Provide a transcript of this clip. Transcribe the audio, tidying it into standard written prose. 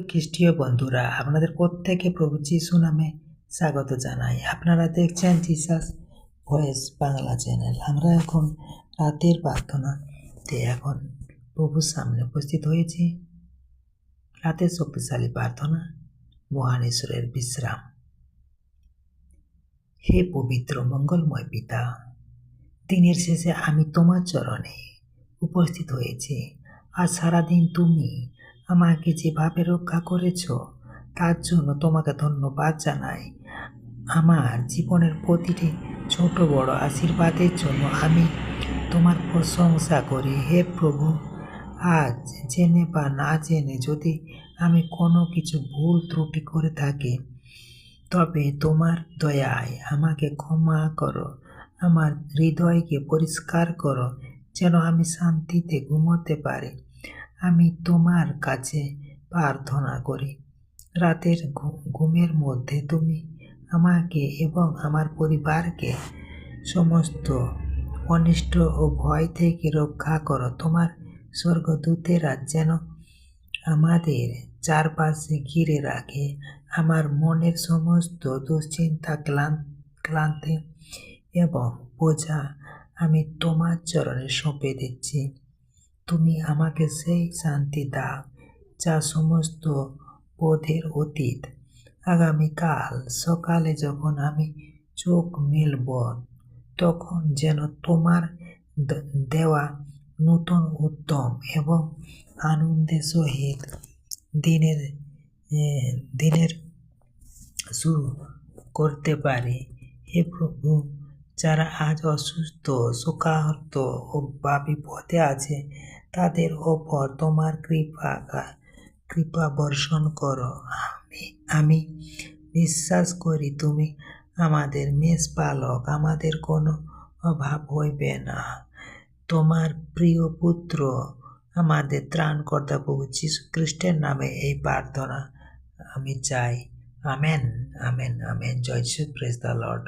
খ্রিস্টীয় বন্ধুরা, আপনাদের প্রত্যেকে প্রভু যিশু নামে স্বাগত জানাই। আপনারা দেখছেন জিসাস ভয়েস বাংলা চ্যানেল। আমরা এখন রাতের প্রার্থনাতে এখন প্রভুর সামনে উপস্থিত হয়েছি। রাতের শক্তিশালী প্রার্থনা, মহান ঈশ্বরের বিশ্রাম। হে পবিত্র মঙ্গলময় পিতা, দিনের শেষে আমি তোমার চরণে উপস্থিত হয়েছি। আর সারাদিন তুমি আমাকে যেভাবে রক্ষা করেছ তার জন্য তোমাকে ধন্যবাদ জানাই। আমার জীবনের প্রতিটি ছোট বড় আশীর্বাদের জন্য আমি তোমার প্রশংসা করি। হে প্রভু, আজ জেনে বা না জেনে যদি আমি কোনো কিছু ভুল ত্রুটি করে থাকি, তবে তোমার দয়ায় আমাকে ক্ষমা করো। আমার হৃদয়কে পরিষ্কার করো, যেন আমি শান্তিতে ঘুমোতে পারি। আমি তোমার কাছে প্রার্থনা করি, রাতের ঘুমের মধ্যে তুমি আমাকে এবং আমার পরিবারকে সমস্ত অনিষ্ট ও ভয় থেকে রক্ষা করো। তোমার স্বর্গদূতেরা যেন আমাদের চারপাশে ঘিরে রাখে। আমার মনের সমস্ত দুশ্চিন্তা, ক্লান্তি এবং বোঝা আমি তোমার চরণে সঁপে দিচ্ছি। তুমি আমাকে সেই শান্তি দাও যা সমস্ত বোধের অতীত। আগামীকাল সকালে যখন আমি চোখ মেলব, তখন যেন তোমার দেওয়া নতুন উদ্যম এবং আনন্দের সহিত দিনের শুরু করতে পারি। হে প্রভু, যারা আজ অসুস্থ, শোকাহত বা বিপদে আছে, তাদের ওপর তোমার কৃপা বর্ষণ করো। আমি বিশ্বাস করি তুমি আমাদের মেষপালক, আমাদের কোনো অভাব হইবে না। তোমার প্রিয় পুত্র, আমাদের ত্রাণকর্তা প্রভু যীশু খ্রিস্টের নামে এই প্রার্থনা আমি চাই। Amen, amen, amen. জয় যিশু, প্রেজ দ্য লর্ড।